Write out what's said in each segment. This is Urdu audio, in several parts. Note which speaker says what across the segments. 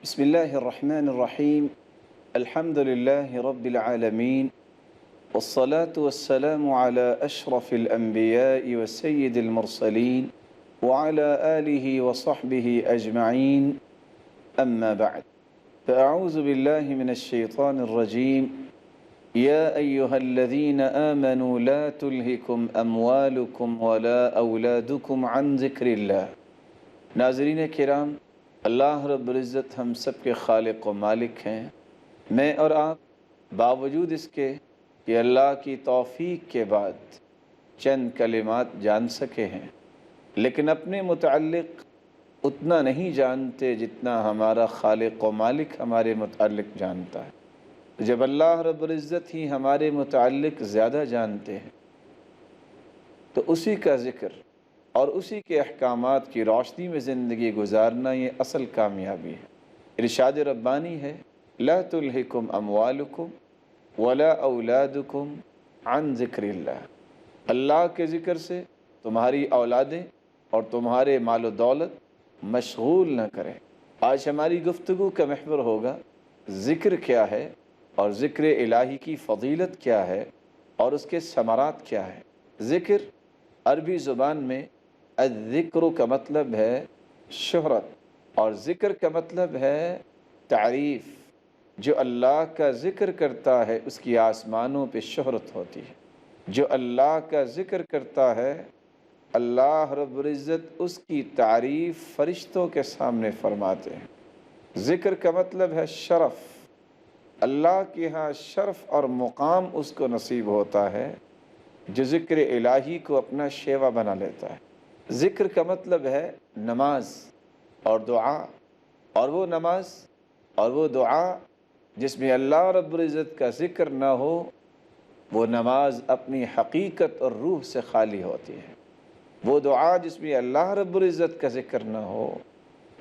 Speaker 1: بسم الله الرحمن الرحيم. الحمد لله رب العالمين، والصلاة والسلام على أشرف الأنبياء وسيد المرسلين وعلى آله وصحبه أجمعين، أما بعد، فأعوذ بالله من الشيطان الرجيم. يا أيها الذين آمنوا لا تلهكم أموالكم ولا أولادكم عن ذكر الله. ناظرین کرام، اللہ رب العزت ہم سب کے خالق و مالک ہیں۔ میں اور آپ باوجود اس کے کہ اللہ کی توفیق کے بعد چند کلمات جان سکے ہیں، لیکن اپنے متعلق اتنا نہیں جانتے جتنا ہمارا خالق و مالک ہمارے متعلق جانتا ہے۔ جب اللہ رب العزت ہی ہمارے متعلق زیادہ جانتے ہیں تو اسی کا ذکر اور اسی کے احکامات کی روشنی میں زندگی گزارنا یہ اصل کامیابی ہے۔ ارشاد ربانی ہے، لا تلہکم اموالکم ولا اولادکم عن ذکر اللہ۔ اللہ کے ذکر سے تمہاری اولادیں اور تمہارے مال و دولت مشغول نہ کریں۔ آج ہماری گفتگو کا محور ہوگا ذکر کیا ہے اور ذکر الہی کی فضیلت کیا ہے اور اس کے ثمرات کیا ہے۔ ذکر عربی زبان میں الذکر کا مطلب ہے شہرت، اور ذکر کا مطلب ہے تعریف۔ جو اللہ کا ذکر کرتا ہے اس کی آسمانوں پہ شہرت ہوتی ہے۔ جو اللہ کا ذکر کرتا ہے اللہ رب العزت اس کی تعریف فرشتوں کے سامنے فرماتے ہیں۔ ذکر کا مطلب ہے شرف۔ اللہ کے ہاں شرف اور مقام اس کو نصیب ہوتا ہے جو ذکر الہی کو اپنا شیوا بنا لیتا ہے۔ ذکر کا مطلب ہے نماز اور دعا، اور وہ نماز اور وہ دعا جس میں اللہ رب العزت کا ذکر نہ ہو، وہ نماز اپنی حقیقت اور روح سے خالی ہوتی ہے۔ وہ دعا جس میں اللہ رب العزت کا ذکر نہ ہو،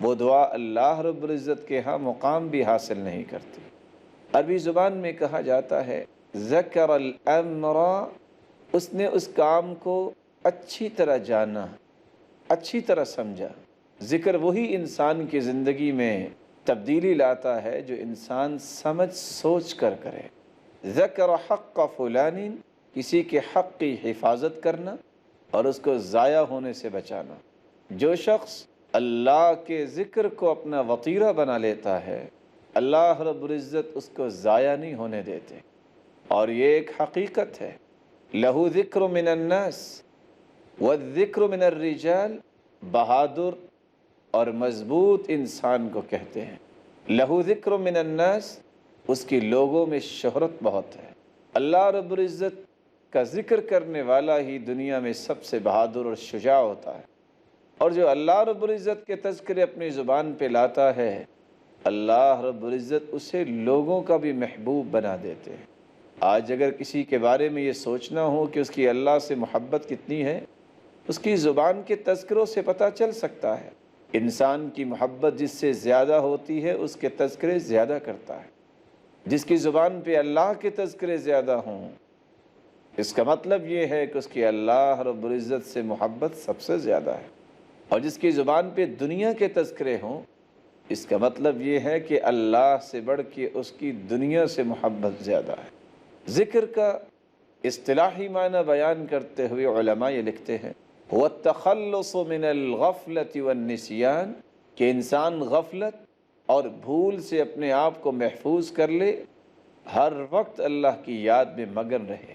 Speaker 1: وہ دعا اللہ رب العزت کے ہاں مقام بھی حاصل نہیں کرتی۔ عربی زبان میں کہا جاتا ہے ذکر الامر، اس نے اس کام کو اچھی طرح جانا، اچھی طرح سمجھا۔ ذکر وہی انسان کی زندگی میں تبدیلی لاتا ہے جو انسان سمجھ سوچ کر کرے۔ ذکر حق فلان، کسی کے حق کی حفاظت کرنا اور اس کو ضائع ہونے سے بچانا۔ جو شخص اللہ کے ذکر کو اپنا وطیرہ بنا لیتا ہے اللہ رب العزت اس کو ضائع نہیں ہونے دیتے، اور یہ ایک حقیقت ہے۔ لہو ذکر من الناس والذکر من الرجال، بہادر اور مضبوط انسان کو کہتے ہیں۔ لہو ذکر من الناس، اس کی لوگوں میں شہرت بہت ہے۔ اللہ رب العزت کا ذکر کرنے والا ہی دنیا میں سب سے بہادر اور شجاع ہوتا ہے، اور جو اللہ رب العزت کے تذکرے اپنی زبان پہ لاتا ہے اللہ رب العزت اسے لوگوں کا بھی محبوب بنا دیتے ہیں۔ آج اگر کسی کے بارے میں یہ سوچنا ہو کہ اس کی اللہ سے محبت کتنی ہے، اس کی زبان کے تذکروں سے پتہ چل سکتا ہے۔ انسان کی محبت جس سے زیادہ ہوتی ہے اس کے تذکرے زیادہ کرتا ہے۔ جس کی زبان پہ اللہ کے تذکرے زیادہ ہوں، اس کا مطلب یہ ہے کہ اس کی اللہ رب العزت سے محبت سب سے زیادہ ہے، اور جس کی زبان پہ دنیا کے تذکرے ہوں، اس کا مطلب یہ ہے کہ اللہ سے بڑھ کے اس کی دنیا سے محبت زیادہ ہے۔ ذکر کا اصطلاحی معنی بیان کرتے ہوئے علماء یہ لکھتے ہیں وَالتَّخَلُّصُ مِنَ الْغَفْلَةِ وَالنِّسْيَانِ، کہ انسان غفلت اور بھول سے اپنے آپ کو محفوظ کر لے، ہر وقت اللہ کی یاد میں مگن رہے۔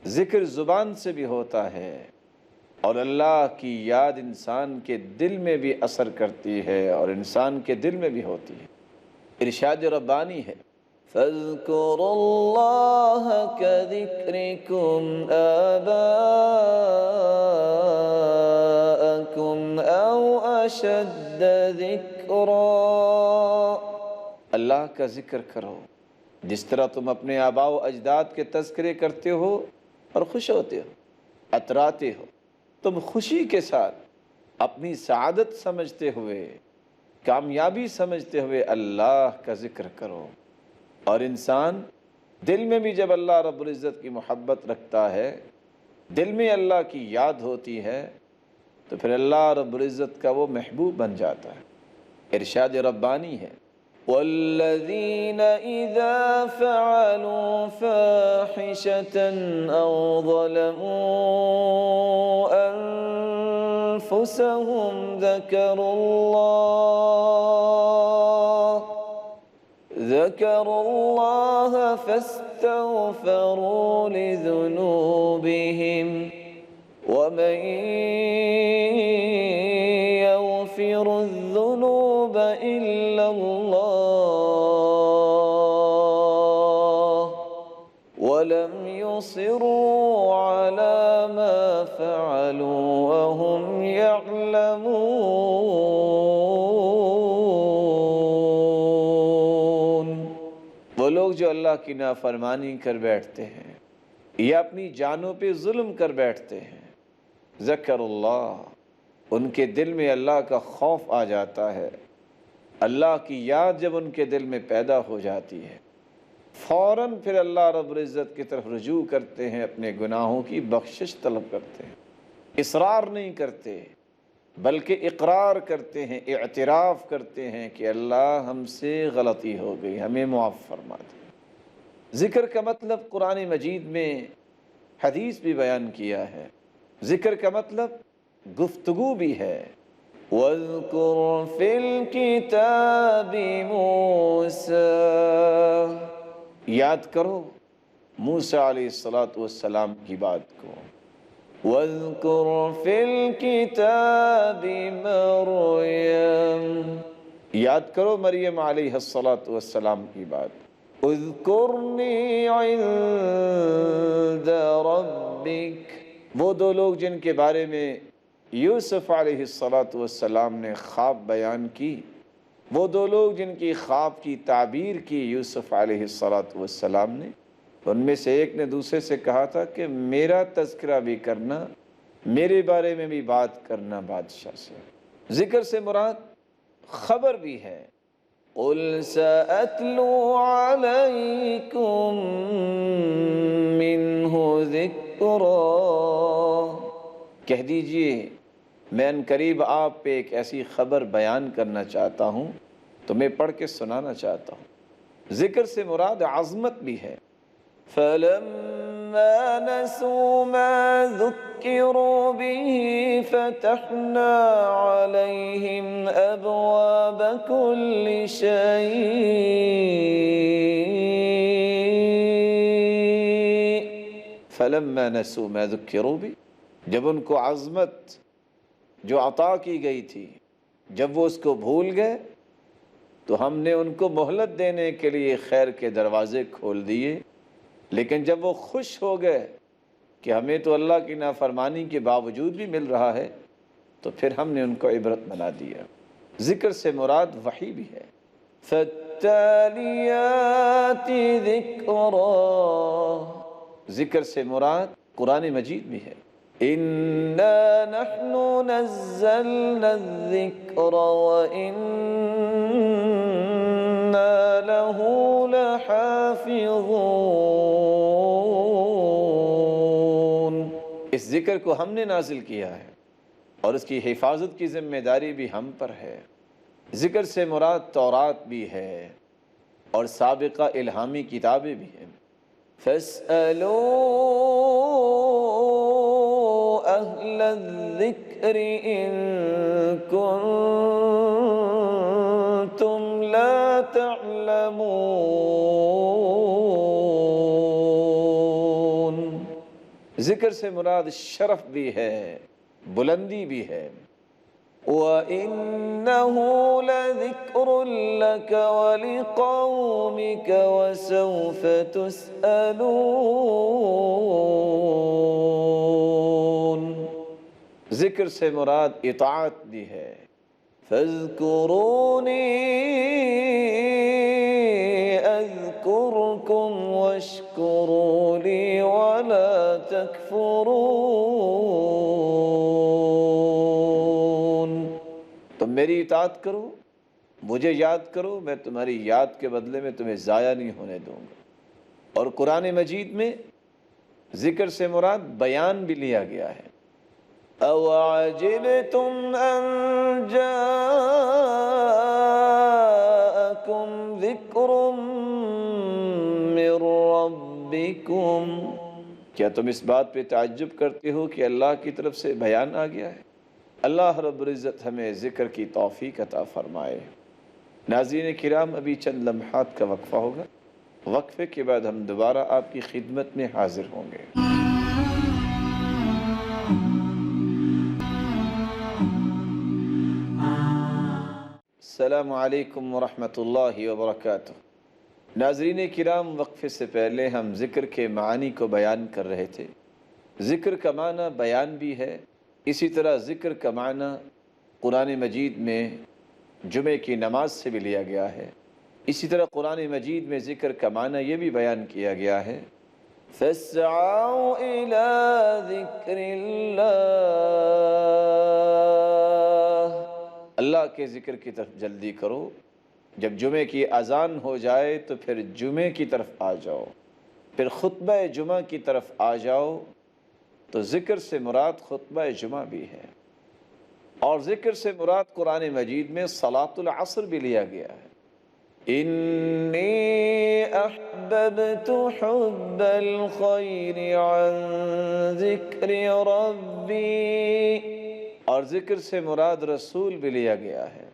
Speaker 1: ذکر زبان سے بھی ہوتا ہے اور اللہ کی یاد انسان کے دل میں بھی اثر کرتی ہے اور انسان کے دل میں بھی ہوتی ہے۔ ارشاد ربانی ہے فَاذْكُرُوا اللَّهَ كَذِكْرِكُمْ آبَاءَكُمْ أَوْ أَشَدَّ ذِكْرًا، اللہ کا ذکر کرو جس طرح تم اپنے آباء و اجداد کے تذکرے کرتے ہو اور خوش ہوتے ہو، اتراتے ہو۔ تم خوشی کے ساتھ اپنی سعادت سمجھتے ہوئے، کامیابی سمجھتے ہوئے اللہ کا ذکر کرو۔ اور انسان دل میں بھی جب اللہ رب العزت کی محبت رکھتا ہے، دل میں اللہ کی یاد ہوتی ہے، تو پھر اللہ رب العزت کا وہ محبوب بن جاتا ہے۔ ارشاد ربانی ہے والذین اذا فعلوا فاحشة او ظلموا انفسهم ذكروا الله فاستغفروا لذنوبهم ومن يغفر الذنوب إلا الله ولم يصروا على ما فعلوا وهم يعلمون۔ وہ لوگ جو اللہ کی نافرمانی کر بیٹھتے ہیں یا اپنی جانوں پہ ظلم کر بیٹھتے ہیں، ذکر اللہ، ان کے دل میں اللہ کا خوف آ جاتا ہے، اللہ کی یاد جب ان کے دل میں پیدا ہو جاتی ہے، فوراً پھر اللہ رب العزت کی طرف رجوع کرتے ہیں، اپنے گناہوں کی بخشش طلب کرتے ہیں، اصرار نہیں کرتے بلکہ اقرار کرتے ہیں، اعتراف کرتے ہیں کہ اللہ ہم سے غلطی ہو گئی، ہمیں معاف فرما دے۔ ذکر کا مطلب قرآن مجید میں حدیث بھی بیان کیا ہے، ذکر کا مطلب گفتگو بھی ہے۔ وَاذْكُرْ فِي الْكِتَابِ مُوسَىٰ، یاد کرو موسیٰ علیہ السلام کی بات کو۔ وَاذْكُرْ فِي الْكِتَابِ مَرْيَمَ، یاد کرو مریم علیہ السلام کی بات۔ اذْكُرْنِي عِندَ رَبِّكَ، وہ دو لوگ جن کے بارے میں یوسف علیہ السلام نے خواب بیان کی، وہ دو لوگ جن کی خواب کی تعبیر کی یوسف علیہ السلام نے، ان میں سے ایک نے دوسرے سے کہا تھا کہ میرا تذکرہ بھی کرنا، میرے بارے میں بھی بات کرنا بادشاہ سے۔ ذکر سے مراد خبر بھی ہے۔ قُلْ سَأَتْلُو عَلَيْكُمْ مِنْهُ ذِكْرًا، کہہ دیجئے میں ان قریب آپ پہ ایک ایسی خبر بیان کرنا چاہتا ہوں، تمہیں پڑھ کے سنانا چاہتا ہوں۔ ذکر سے مراد عظمت بھی ہے۔ فَلَمَّا نَسُوا مَا ذُكِّرُوا بِهِ فَتَحْنَا عَلَيْهِمْ أَبْوَابَ كُلِّ شَيْءٍ فَلَمَّا نَسُوا مَا ذُكِّرُوا بِهِ، جب ان کو عظمت جو عطا کی گئی تھی جب وہ اس کو بھول گئے تو ہم نے ان کو مہلت دینے کے لیے خیر کے دروازے کھول دیے، لیکن جب وہ خوش ہو گئے کہ ہمیں تو اللہ کی نافرمانی کے باوجود بھی مل رہا ہے تو پھر ہم نے ان کو عبرت بنا دیا۔ ذکر سے مراد وحی بھی ہے۔ فَالتَّالِيَاتِ ذِكْرًا، ذکر سے مراد قرآن مجید بھی ہے۔ إِنَّا نَحْنُ نَزَّلْنَا الذِّكْرَ وَإِنَّا لَهُ لَحَافِظُونَ، اس ذکر کو ہم نے نازل کیا ہے اور اس کی حفاظت کی ذمہ داری بھی ہم پر ہے۔ ذکر سے مراد تورات بھی ہے اور سابقہ الہامی کتابیں بھی ہیں۔ فَاسْأَلُوا أَهْلَ الذِّكْرِ إِن كُنتُمْ لَا تَعْلَمُونَ، ذکر سے مراد شرف بھی ہے، بلندی بھی ہے۔ وَإِنَّهُ لَذِكْرٌ لَكَ وَلِقَوْمِكَ وَسَوْفَ تُسْأَلُونَ، ذکر سے مراد اطاعت بھی ہے۔ فَاذْكُرُونِي أَذْكُرْكُمْ وَاشْكُرُوا لِي وَلَا تَكْفُرُونَ، تم میری اطاعت کرو، مجھے یاد کرو، میں تمہاری یاد کے بدلے میں تمہیں ضائع نہیں ہونے دوں گا۔ اور قرآن مجید میں ذکر سے مراد بیان بھی لیا گیا ہے۔ أَوَعَجِبْتُمْ أَنْ جَاءَكُمْ کیا تم اس بات پہ تعجب کرتے ہو کہ اللہ کی طرف سے بیان آ گیا ہے؟ اللہ رب العزت ہمیں ذکر کی توفیق عطا فرمائے۔ ناظرین کرام، ابھی چند لمحات کا وقفہ ہوگا، وقفے کے بعد ہم دوبارہ آپ کی خدمت میں حاضر ہوں گے۔ السلام علیکم ورحمۃ اللہ وبرکاتہ۔ ناظرین کرام، وقفے سے پہلے ہم ذکر کے معانی کو بیان کر رہے تھے۔ ذکر کا معنی بیان بھی ہے، اسی طرح ذکر کا معنی قرآن مجید میں جمعے کی نماز سے بھی لیا گیا ہے۔ اسی طرح قرآن مجید میں ذکر کا معنی یہ بھی بیان کیا گیا ہے، فَاسْعَوْا إِلَىٰ ذِكْرِ اللَّهِ، اللہ کے ذکر کی طرف جلدی کرو۔ جب جمعے کی اذان ہو جائے تو پھر جمعے کی طرف آ جاؤ، پھر خطبہ جمعہ کی طرف آ جاؤ۔ تو ذکر سے مراد خطبہ جمعہ بھی ہے، اور ذکر سے مراد قرآن مجید میں صلاۃ العصر بھی لیا گیا ہے۔ انی احببت حب الخیر عن ذکر ربی، اور ذکر سے مراد رسول بھی لیا گیا ہے۔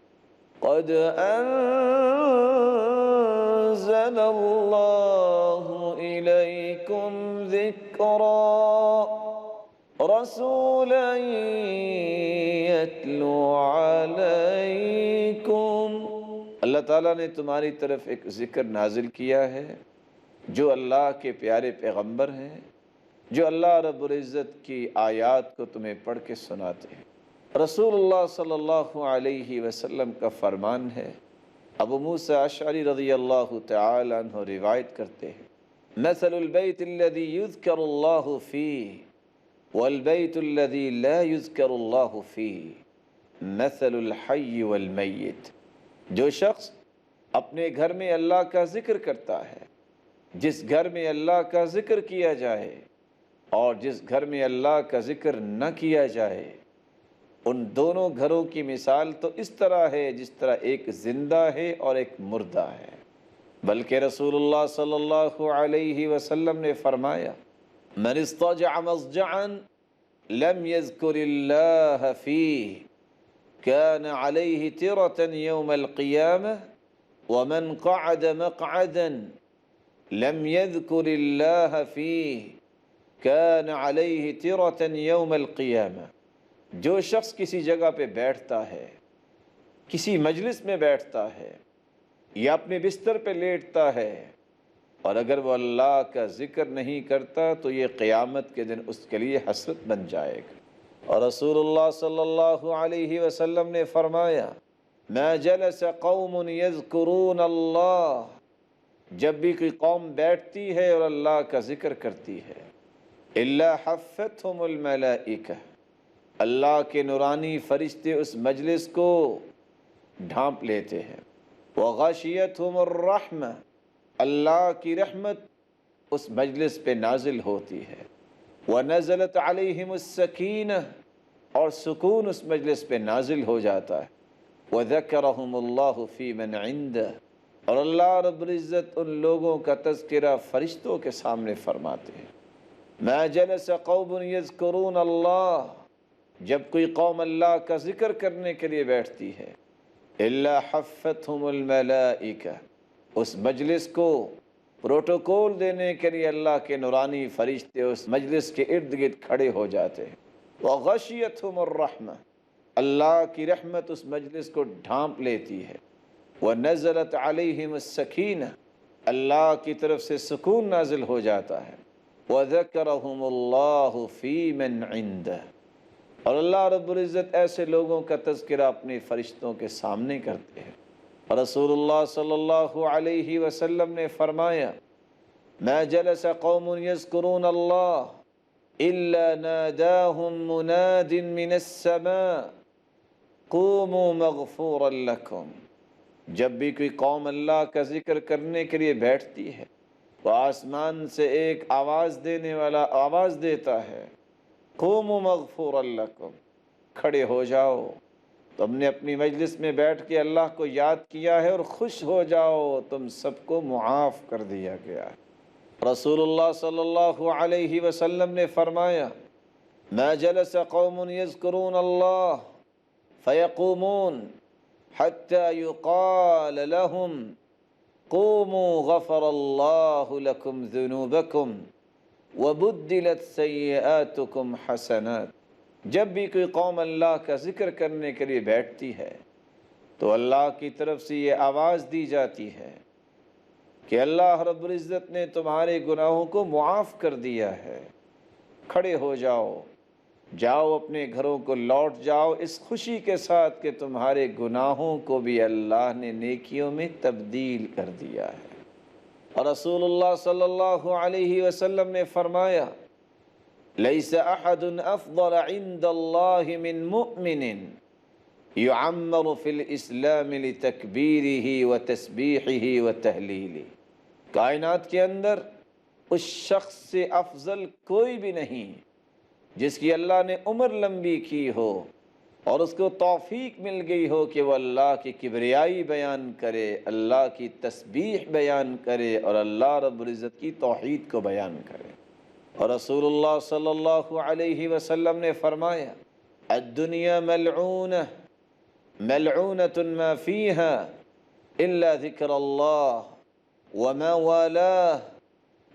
Speaker 1: قد انزل اللہ الیکم ذکرا رسولا یتلو علیکم، اللہ تعالیٰ نے تمہاری طرف ایک ذکر نازل کیا ہے جو اللہ کے پیارے پیغمبر ہیں، جو اللہ رب العزت کی آیات کو تمہیں پڑھ کے سناتے ہیں۔ رسول اللہ صلی اللہ علیہ وسلم کا فرمان ہے، ابو موسیٰ اشعری رضی اللہ تعالی عنہ روایت کرتے ہیں، مثل البیت الذی یذکر اللہ فیہ والبیت الذی لا یذکر اللہ فیہ مثل الحی والمیت، جو شخص اپنے گھر میں اللہ کا ذکر کرتا ہے، جس گھر میں اللہ کا ذکر کیا جائے اور جس گھر میں اللہ کا ذکر نہ کیا جائے، ان دونوں گھروں کی مثال تو اس طرح ہے جس طرح ایک زندہ ہے اور ایک مردہ ہے۔ بلکہ رسول اللہ صلی اللہ علیہ وسلم نے فرمایا، من اضطجع مضجعا لم يذكر اللہ فیہ كان علیہ ترة یوم القیامہ ومن قعد مقعدا لم يذكر اللہ فیہ كان علیہ ترة یوم القیامہ، جو شخص کسی جگہ پہ بیٹھتا ہے، کسی مجلس میں بیٹھتا ہے یا اپنے بستر پہ لیٹتا ہے، اور اگر وہ اللہ کا ذکر نہیں کرتا تو یہ قیامت کے دن اس کے لیے حسرت بن جائے گا۔ اور رسول اللہ صلی اللہ علیہ وسلم نے فرمایا، ما جلس قوم یذکرون اللہ، جب بھی کوئی قوم بیٹھتی ہے اور اللہ کا ذکر کرتی ہے، الا حفتهم الملائکہ، اللہ کے نورانی فرشتے اس مجلس کو ڈھانپ لیتے ہیں، وغشیتہم الرحمہ، اللہ کی رحمت اس مجلس پہ نازل ہوتی ہے، ونزلت علیہم السکینہ، اور سکون اس مجلس پہ نازل ہو جاتا ہے، وذکرہم اللہ فی من عندہ، اور اللہ رب العزت ان لوگوں کا تذکرہ فرشتوں کے سامنے فرماتے ہیں۔ ما جلس قوم یذکرون اللہ، جب کوئی قوم اللہ کا ذکر کرنے کے لیے بیٹھتی ہے، الا حفتہم الملائکہ، اس مجلس کو پروٹوکول دینے کے لیے اللہ کے نورانی فرشتے اس مجلس کے ارد گرد کھڑے ہو جاتے ہیں، وغشیتہم الرحمہ، اللہ کی رحمت اس مجلس کو ڈھانپ لیتی ہے، ونزلت علیہم السکینہ، اللہ کی طرف سے سکون نازل ہو جاتا ہے، وذکرہم اللہ فی من عندہ، اور اللہ رب العزت ایسے لوگوں کا تذکرہ اپنے فرشتوں کے سامنے کرتے ہیں۔ رسول اللہ صلی اللہ علیہ وسلم نے فرمایا، ما جلس قوم یذکرون اللہ الا ناداہم مناد من السماء قوموا مغفورا لکم، جب بھی کوئی قوم اللہ کا ذکر کرنے کے لیے بیٹھتی ہے، وہ آسمان سے ایک آواز دینے والا آواز دیتا ہے، قوموا مغفورا لکم، کھڑے ہو جاؤ، تم نے اپنی مجلس میں بیٹھ کے اللہ کو یاد کیا ہے اور خوش ہو جاؤ، تم سب کو معاف کر دیا گیا ہے۔ رسول اللہ صلی اللہ علیہ وسلم نے فرمایا ما جلس قوم یذکرون اللہ فیقومون حتی یقال لهم قوموا غفر اللہ لکم ذنوبکم وبدلت سیئاتکم حسنات۔ جب بھی کوئی قوم اللہ کا ذکر کرنے کے لیے بیٹھتی ہے تو اللہ کی طرف سے یہ آواز دی جاتی ہے کہ اللہ رب العزت نے تمہارے گناہوں کو معاف کر دیا ہے، کھڑے ہو جاؤ، جاؤ اپنے گھروں کو لوٹ جاؤ اس خوشی کے ساتھ کہ تمہارے گناہوں کو بھی اللہ نے نیکیوں میں تبدیل کر دیا ہے۔ اور رسول اللہ صلی اللہ علیہ وسلم نے فرمایا لیس احد افضل عند اللہ من مؤمن یعمر فی الاسلام لتکبیرہ وتسبیحہ وتہلیلہ۔ کائنات کے اندر اس شخص سے افضل کوئی بھی نہیں جس کی اللہ نے عمر لمبی کی ہو اور اس کو توفیق مل گئی ہو کہ وہ اللہ کی کبریائی بیان کرے، اللہ کی تسبیح بیان کرے اور اللہ رب العزت کی توحید کو بیان کرے۔ اور رسول اللہ صلی اللہ علیہ وسلم نے فرمایا الدنیا ملعونہ ملعونۃ ما فیہا الا ذکر اللہ وما والاہ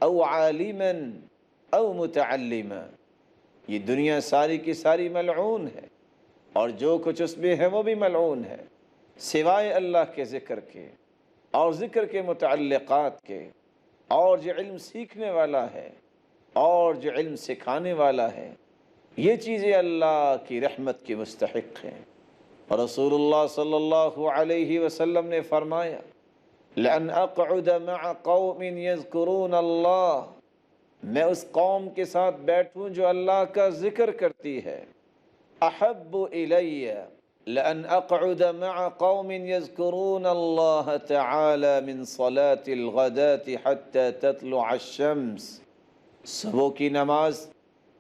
Speaker 1: او عالما او متعلما۔ یہ دنیا ساری کی ساری ملعون ہے اور جو کچھ اس میں ہے وہ بھی ملعون ہے سوائے اللہ کے ذکر کے اور ذکر کے متعلقات کے، اور جو علم سیکھنے والا ہے اور جو علم سکھانے والا ہے، یہ چیزیں اللہ کی رحمت کی مستحق ہیں۔ اور رسول اللہ صلی اللہ علیہ وسلم نے فرمایا لأن اقعد مع قوم یذکرون اللہ، میں اس قوم کے ساتھ بیٹھوں جو اللہ کا ذکر کرتی ہے، احب الی لأن اقعد مع قوم یذکرون اللہ تعالی من صلاة الغداة حتى تطلع الشمس۔ صبح کی نماز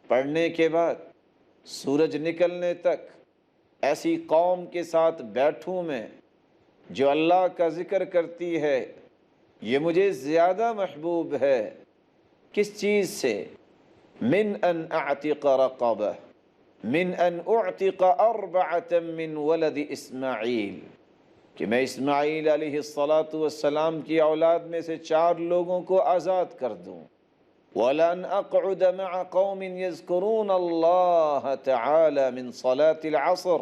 Speaker 1: پڑھنے کے بعد سورج نکلنے تک ایسی قوم کے ساتھ بیٹھوں میں جو اللہ کا ذکر کرتی ہے، یہ مجھے زیادہ محبوب ہے۔ کس چیز سے؟ من ان اعتق رقبہ، من ان اعتق اربعۃ من ولد اسماعیل، کہ میں اسماعیل علیہ السلام کی اولاد میں سے 4 لوگوں کو آزاد کر دوں۔ وَلَأَنْ أَقْعُدَ مَعَ قَوْمٍ يَذْكُرُونَ اللَّهَ تَعَالَى مِنْ صَلَاةِ الْعَصْرِ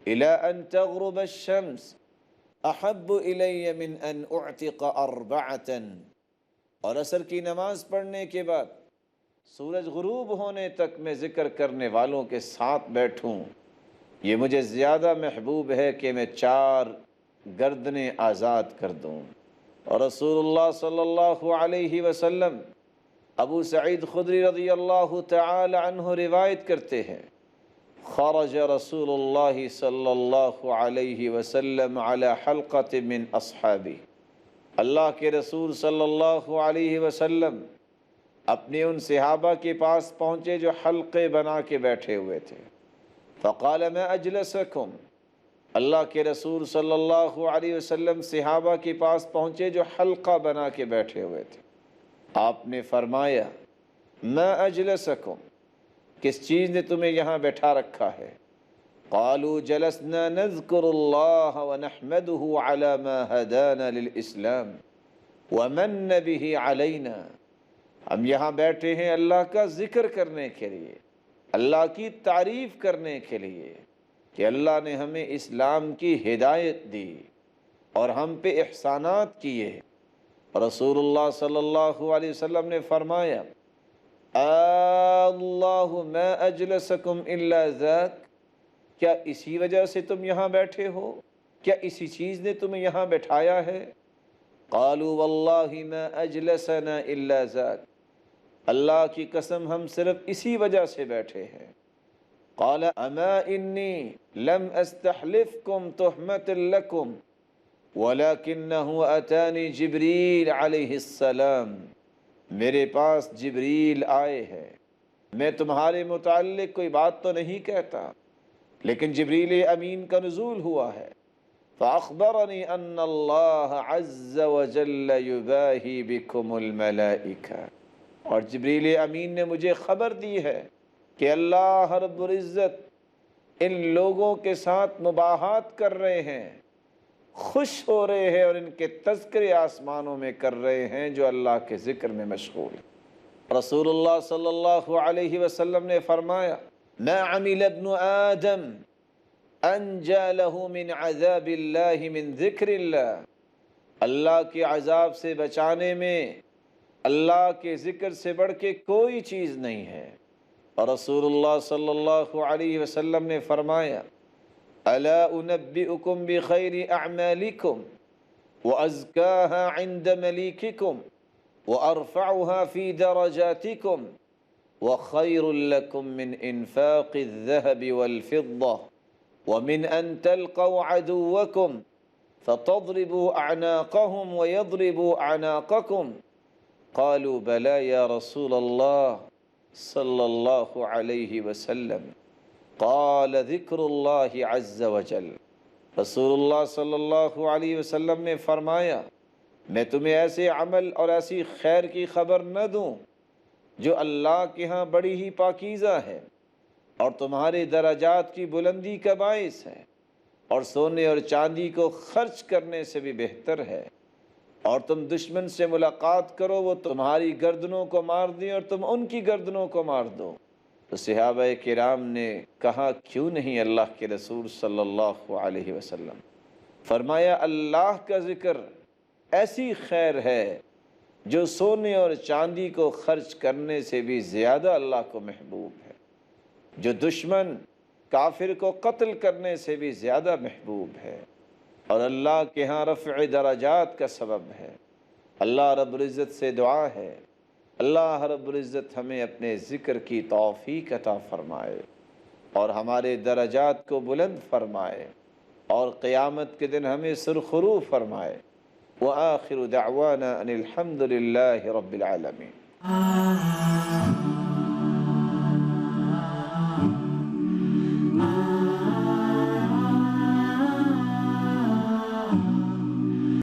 Speaker 1: إِلَىٰ أَنْ تَغْرُبَ الشَّمْسِ أَحَبُّ إِلَيَّ مِنْ أَنْ أُعْتِقَ أَرْبَعَةً۔ اور عصر کی نماز پڑھنے کے بعد سورج غروب ہونے تک میں ذکر کرنے والوں کے ساتھ بیٹھوں، یہ مجھے زیادہ محبوب ہے کہ میں 4 گردنیں آزاد کر دوں۔ اور رسول اللہ صلی اللہ علیہ وسلم ابو سعید خدری رضی اللہ تعالی عنہ روایت کرتے ہیں خرج رسول اللہ صلی اللہ علیہ وسلم علی حلقۃ من اصحابہ، اللہ کے رسول صلی اللہ علیہ وسلم اپنے ان صحابہ کے پاس پہنچے جو حلقے بنا کے بیٹھے ہوئے تھے۔ فقال ما اجلسکم، اللہ کے رسول صلی اللہ علیہ وسلم صحابہ کے پاس پہنچے جو حلقہ بنا کے بیٹھے ہوئے تھے۔ آپ نے فرمایا ما اجلسکم، کس چیز نے تمہیں یہاں بیٹھا رکھا ہے؟ قالوا جلسنا نذکر اللہ ونحمده على ما هدانا للاسلام ومن به علینا، ہم یہاں بیٹھے ہیں اللہ کا ذکر کرنے کے لیے، اللہ کی تعریف کرنے کے لیے کہ اللہ نے ہمیں اسلام کی ہدایت دی اور ہم پہ احسانات کیے۔ رسول اللہ صلی اللہ علیہ وسلم نے فرمایا اللہ ما اجلسکم الا ذاک، کیا اسی وجہ سے تم یہاں بیٹھے ہو؟ کیا اسی چیز نے تمہیں یہاں بٹھایا ہے؟ قالوا واللہ ما اجلسنا الا ذاک، اللہ کی قسم ہم صرف اسی وجہ سے بیٹھے ہیں۔ قال اما انی لم استحلفکم تہمۃ لکم وَلَكِنَّهُ أَتَانِي جبریل علیہ السلام، میرے پاس جبریل آئے ہیں، میں تمہارے متعلق کوئی بات تو نہیں کہتا، لیکن جبریل امین کا نزول ہوا ہے فأخبرني أن الله عز وجل يباهي بكم الملائكة، اور جبریل امین نے مجھے خبر دی ہے کہ اللہ رب العزت ان لوگوں کے ساتھ مباحات کر رہے ہیں، خوش ہو رہے ہیں، اور ان کے تذکرے آسمانوں میں کر رہے ہیں جو اللہ کے ذکر میں مشغول ہیں۔ رسول اللہ صلی اللہ علیہ وسلم نے فرمایا ما عمل ابن آدم انجا له من عذاب اللہ من ذکر اللہ، اللہ کے عذاب سے بچانے میں اللہ کے ذکر سے بڑھ کے کوئی چیز نہیں ہے۔ اور رسول اللہ صلی اللہ علیہ وسلم نے فرمایا الا انبئکم بخیر اعمالکم وازکاها عند ملیککم وارفعها فی درجاتکم وخیر لکم من انفاق الذهب والفضة ومن ان تلقوا عدوکم فتضربوا اعناقهم ويضربوا اعناقکم قالوا بلى یا رسول اللہ صلی اللہ علیہ وسلم قال ذکر اللہ عز وجل، رسول اللہ صلی اللہ علیہ وسلم نے فرمایا میں تمہیں ایسے عمل اور ایسی خیر کی خبر نہ دوں جو اللہ کے ہاں بڑی ہی پاکیزہ ہے اور تمہارے درجات کی بلندی کا باعث ہے، اور سونے اور چاندی کو خرچ کرنے سے بھی بہتر ہے، اور تم دشمن سے ملاقات کرو وہ تمہاری گردنوں کو مار دیں اور تم ان کی گردنوں کو مار دو۔ تو صحابہ کرام نے کہا کیوں نہیں اللہ کے رسول صلی اللہ علیہ وسلم؟ فرمایا اللہ کا ذکر ایسی خیر ہے جو سونے اور چاندی کو خرچ کرنے سے بھی زیادہ اللہ کو محبوب ہے، جو دشمن کافر کو قتل کرنے سے بھی زیادہ محبوب ہے، اور اللہ کے ہاں رفع درجات کا سبب ہے۔ اللہ رب العزت سے دعا ہے اللہ رب العزت ہمیں اپنے ذکر کی توفیق عطا فرمائے اور ہمارے درجات کو بلند فرمائے، اور قیامت کے دن ہمیں سرخرو فرمائے۔ وآخر دعوانا ان الحمد للہ رب العالمین۔